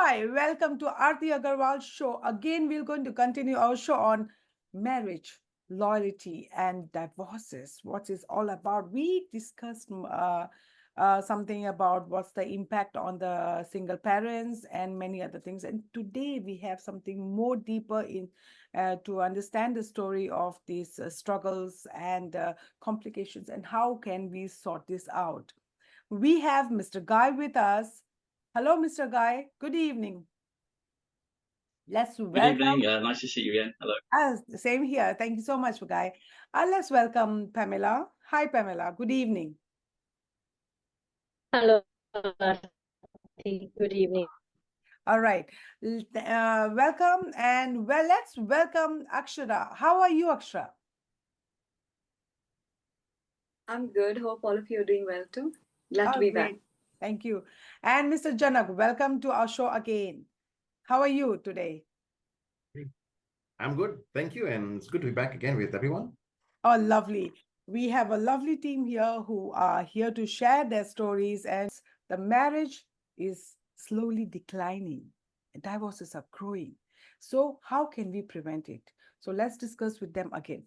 Hi, welcome to Aarti Agarwal show. Again, we're going to continue our show on marriage, loyalty, and divorces. What is all about? We discussed something about what's the impact on the single parents and many other things. And today we have something more deeper in to understand the story of these struggles and complications and how can we sort this out. We have Mr. Guy with us. Hello, Mr. Guy. Good evening. Let's Good welcome. evening. Nice to see you again. Hello. Same here. Thank you so much, Guy. Let's welcome Pamela. Hi, Pamela. Good evening. Hello, Aarti. Good evening. All right. Welcome and let's welcome Akshara. How are you, Akshara? I'm good. Hope all of you are doing well too. Glad to be back. Great. Thank you. And Mr. Janak, welcome to our show again. How are you today? I'm good. Thank you. And it's good to be back again with everyone. Oh, lovely. We have a lovely team here who are here to share their stories, and the marriage is slowly declining. Divorces are growing. So, how can we prevent it? So, let's discuss with them again.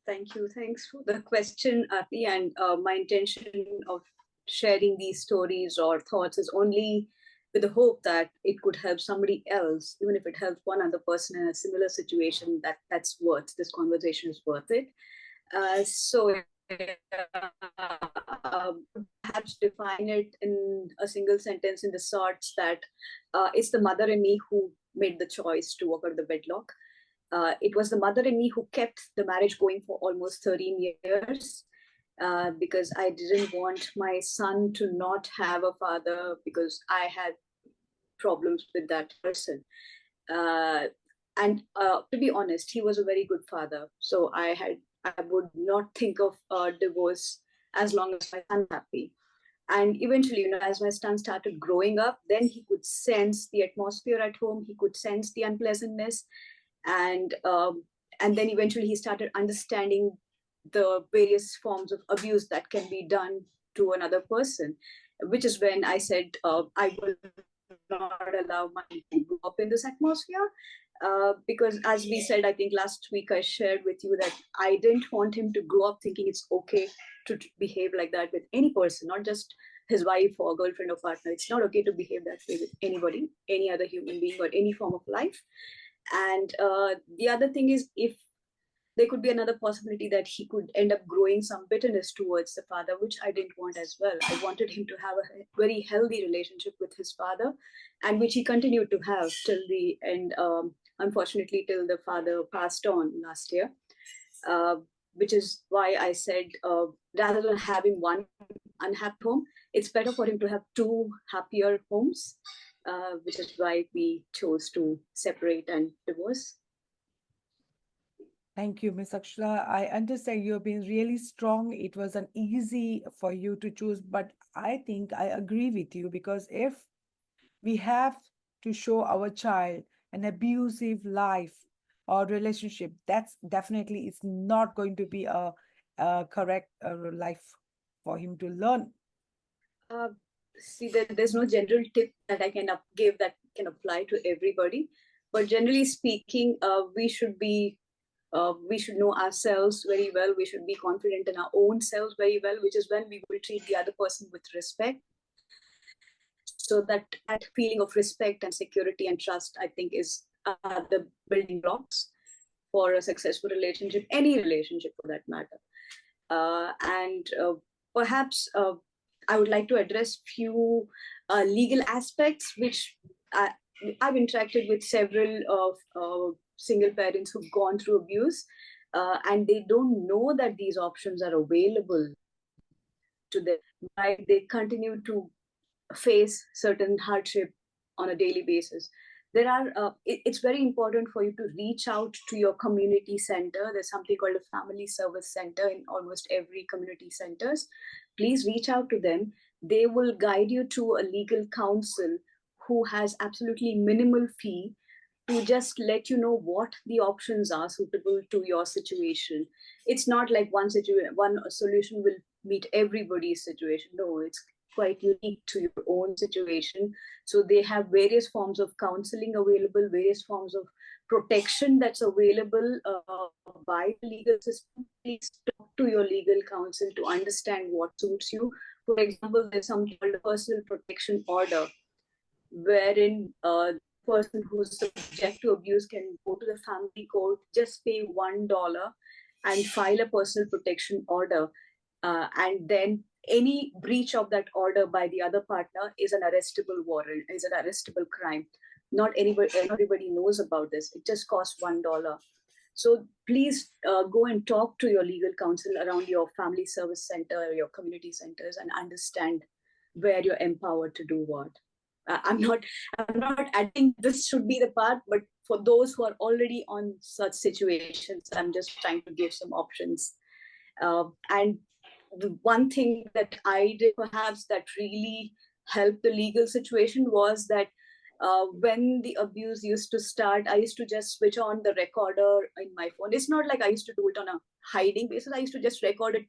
Thank you. Thanks for the question, Aarti. And my intention of sharing these stories or thoughts is only with the hope that it could help somebody else, even if it helps one other person in a similar situation, that's worth, this conversation is worth it. Perhaps define it in a single sentence in the sorts that it's the mother in me who made the choice to walk out of the wedlock. It was the mother in me who kept the marriage going for almost 13 years because I didn't want my son to not have a father because I had problems with that person. And to be honest, he was a very good father. So I would not think of divorce as long as my son happy. And eventually, as my son started growing up, then he could sense the atmosphere at home. He could sense the unpleasantness. And then eventually he started understanding the various forms of abuse that can be done to another person, which is when I said, I will not allow my son to grow up in this atmosphere. Because as we said, I think last week I shared with you that I didn't want him to grow up thinking it's okay to behave like that with any person, not just his wife or girlfriend or partner. It's not okay to behave that way with anybody, any other human being or any form of life. And the other thing is, if there could be another possibility that he could end up growing some bitterness towards the father, which I didn't want as well. I wanted him to have a very healthy relationship with his father, and which he continued to have till the end, unfortunately, till the father passed on last year. Which is why I said, rather than having one unhappy home, it's better for him to have two happier homes, which is why we chose to separate and divorce. Thank you, Ms. Akshara. I understand you've been really strong. It wasn't easy for you to choose, but I think I agree with you because if we have to show our child an abusive life or relationship, that's definitely it's not going to be a correct life for him to learn. See, there's no general tip that I can give that can apply to everybody. But generally speaking, we should know ourselves very well. We should be confident in our own selves very well, which is when we will treat the other person with respect. So that feeling of respect and security and trust, I think, is the building blocks for a successful relationship, any relationship for that matter. Perhaps I would like to address few legal aspects, which I've interacted with several of single parents who've gone through abuse, and they don't know that these options are available to them. Why they continue to face certain hardship on a daily basis. It's very important for you to reach out to your community center. There's something called a family service center in almost every community centers. Please reach out to them. They will guide you to a legal counsel who has absolutely minimal fee to just let you know what the options are suitable to your situation. It's not like one solution will meet everybody's situation. No, quite unique to your own situation. So they have various forms of counseling available, various forms of protection that's available by the legal system. Please talk to your legal counsel to understand what suits you. For example, there's something called a personal protection order, wherein the person who's subject to abuse can go to the family court, just pay $1 and file a personal protection order. And then any breach of that order by the other partner is an arrestable warrant, is an arrestable crime. Not everybody knows about this. It just costs $1. So please go and talk to your legal counsel around your family service center, your community centers, and understand where you're empowered to do what. I'm not adding this should be the part, but for those who are already on such situations, I'm just trying to give some options. And the one thing that I did perhaps that really helped the legal situation was that when the abuse used to start, I used to just switch on the recorder in my phone. It's not like I used to do it on a hiding basis. I used to just record it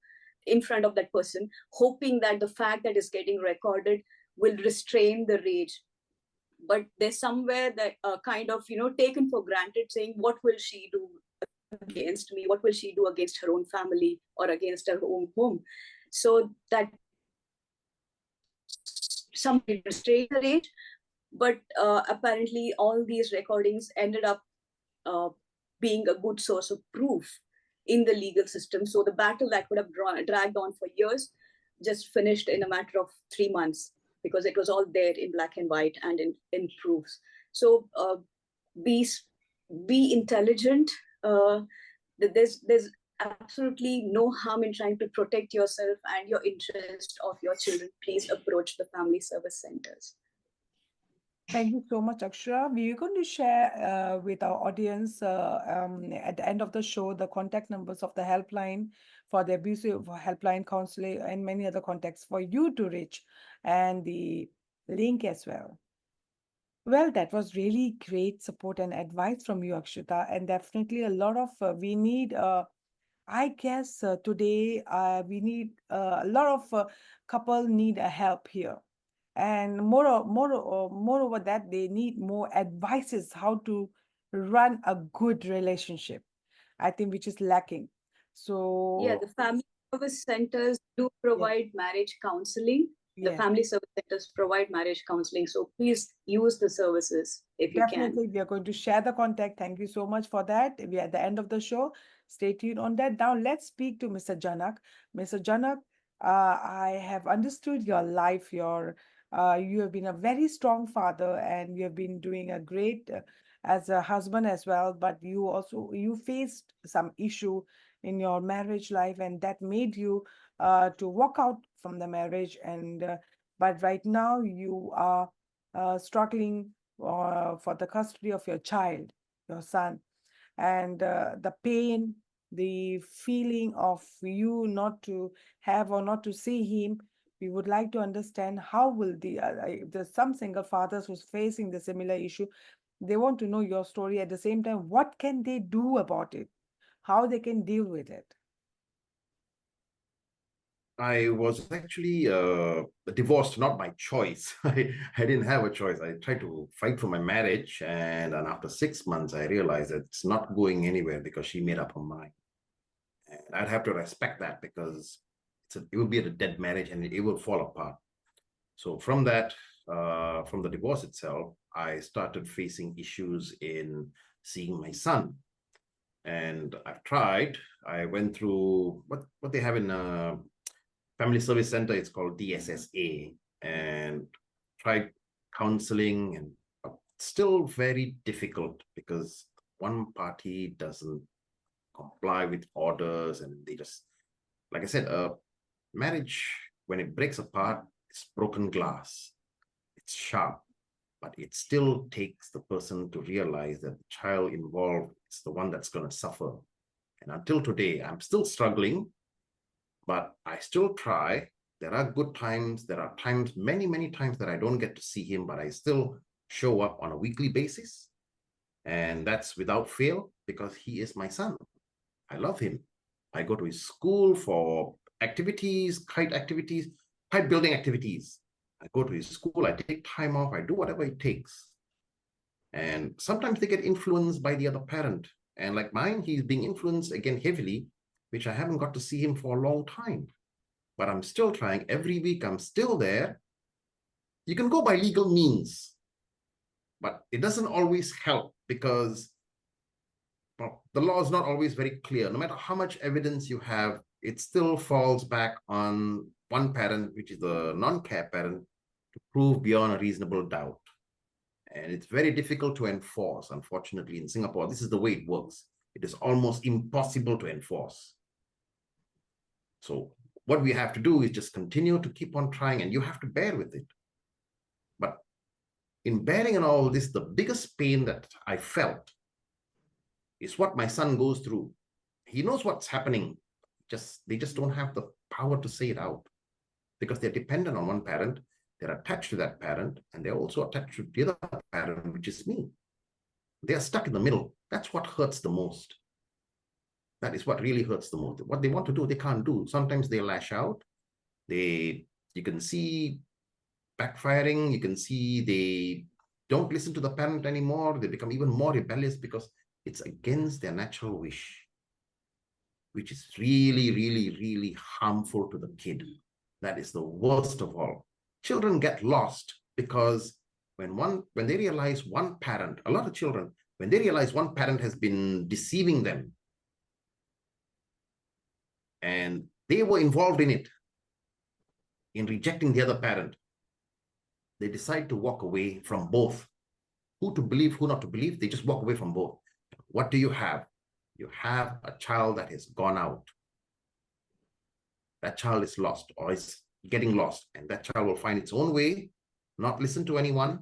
in front of that person, hoping that the fact that is getting recorded will restrain the rage. But there's somewhere that kind of, taken for granted, saying, what will she do against me? What will she do against her own family or against her own home? So that somebody restrained the rage. But apparently all these recordings ended up being a good source of proof in the legal system. So the battle that would have dragged on for years just finished in a matter of 3 months, because it was all there in black and white and in proofs. So be intelligent. There's absolutely no harm in trying to protect yourself and your interest of your children. Please approach the family service centers. Thank you so much, Akshara. We're going to share with our audience at the end of the show the contact numbers of the helpline for the abusive helpline counseling and many other contacts for you to reach, and the link as well. Well, that was really great support and advice from you, Akshita, and definitely a lot of we need. I guess today we need a lot of couple need a help here, and moreover that they need more advices how to run a good relationship. I think which is lacking. Yeah, So the family service centers do yeah, provide marriage counseling. The yes. family service centers provide marriage counseling. So please use the services if you can. Definitely, we are going to share the contact. Thank you so much for that. We are at the end of the show. Stay tuned on that. Now, let's speak to Mr. Janak. Mr. Janak, I have understood your life. You have been a very strong father, and you have been doing a great as a husband as well. But you faced some issue in your marriage life, and that made you to walk out from the marriage. And but right now you are struggling for the custody of your child, your son, and the pain, the feeling of you not to have or not to see him. We would like to understand how will if there's some single fathers who's facing the similar issue, they want to know your story. At the same time, what can they do about it? How they can deal with it? I was actually divorced, not by choice. I didn't have a choice. I tried to fight for my marriage, and after 6 months, I realized that it's not going anywhere because she made up her mind. And I'd have to respect that, because it would be a dead marriage and it will fall apart. So from that, from the divorce itself, I started facing issues in seeing my son. And I've tried. I went through what they have in Family Service Center. It's called DSSA, and tried counseling, and still very difficult because one party doesn't comply with orders, and they just, like I said, marriage, when it breaks apart, it's broken glass. It's sharp, but it still takes the person to realize that the child involved is the one that's going to suffer. And until today, I'm still struggling, but I still try. There are good times. There are times, many, many times, that I don't get to see him, but I still show up on a weekly basis. And that's without fail, because he is my son. I love him. I go to his school for activities, kite building activities. I go to his school, I take time off, I do whatever it takes. And sometimes they get influenced by the other parent. And like mine, he's being influenced again heavily, which I haven't got to see him for a long time. But I'm still trying. Every week, I'm still there. You can go by legal means, but it doesn't always help because well, the law is not always very clear. No matter how much evidence you have, it still falls back on one parent, which is the non-care parent, to prove beyond a reasonable doubt. And it's very difficult to enforce. Unfortunately, in Singapore, this is the way it works. It is almost impossible to enforce. So what we have to do is just continue to keep on trying, and you have to bear with it. But in bearing and all this, the biggest pain that I felt is what my son goes through. He knows what's happening. They just don't have the power to say it out because they're dependent on one parent. They're attached to that parent, and they're also attached to the other parent, which is me. They're stuck in the middle. That's what hurts the most. That is what really hurts the most. What they want to do, they can't do. Sometimes they lash out. You can see backfiring. You can see they don't listen to the parent anymore. They become even more rebellious because it's against their natural wish, which is really, really, really harmful to the kid. That is the worst of all. Children get lost because when they realize one parent, a lot of children, when they realize one parent has been deceiving them and they were involved in it, in rejecting the other parent, they decide to walk away from both. Who to believe, who not to believe, they just walk away from both. What do you have? You have a child that has gone out. That child is lost or is getting lost, and that child will find its own way, not listen to anyone.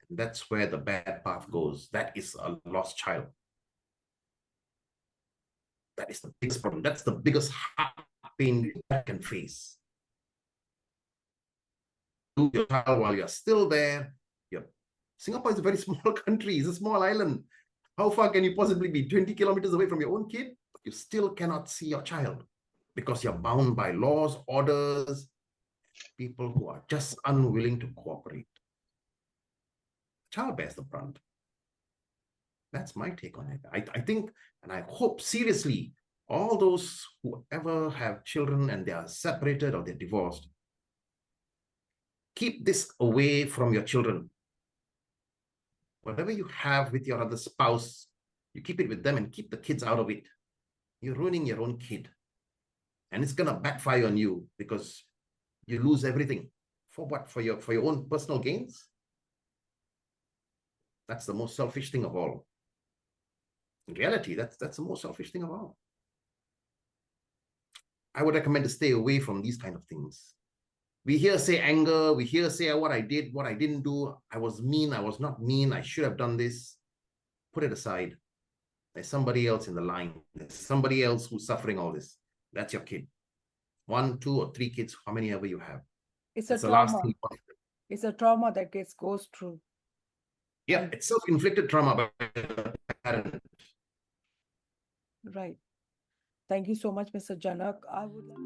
And that's where the bad path goes. That is a lost child. That is the biggest problem. That's the biggest heart pain you can face. Your child while you're still there. Singapore is a very small country. It's a small island. How far can you possibly be? 20 kilometers away from your own kid? But you still cannot see your child because you're bound by laws, orders, people who are just unwilling to cooperate. The child bears the brunt. That's my take on it. I think, and I hope seriously, all those who ever have children and they are separated or they're divorced, keep this away from your children. Whatever you have with your other spouse, you keep it with them and keep the kids out of it. You're ruining your own kid. And it's going to backfire on you because you lose everything. For what? For your own personal gains? That's the most selfish thing of all. In reality, that's the most selfish thing of all. I would recommend to stay away from these kind of things. We hear say anger, we hear say what I did, what I didn't do, I was mean, I was not mean, I should have done this. Put it aside. There's somebody else in the line. There's somebody else who's suffering all this. That's your kid. 1, 2, or 3 kids, how many ever you have. It's That's a the last trauma. thing. It's a trauma that goes through. Yeah, it's self-inflicted trauma by the parent. Right. Thank you so much, Mr. Janak. I would like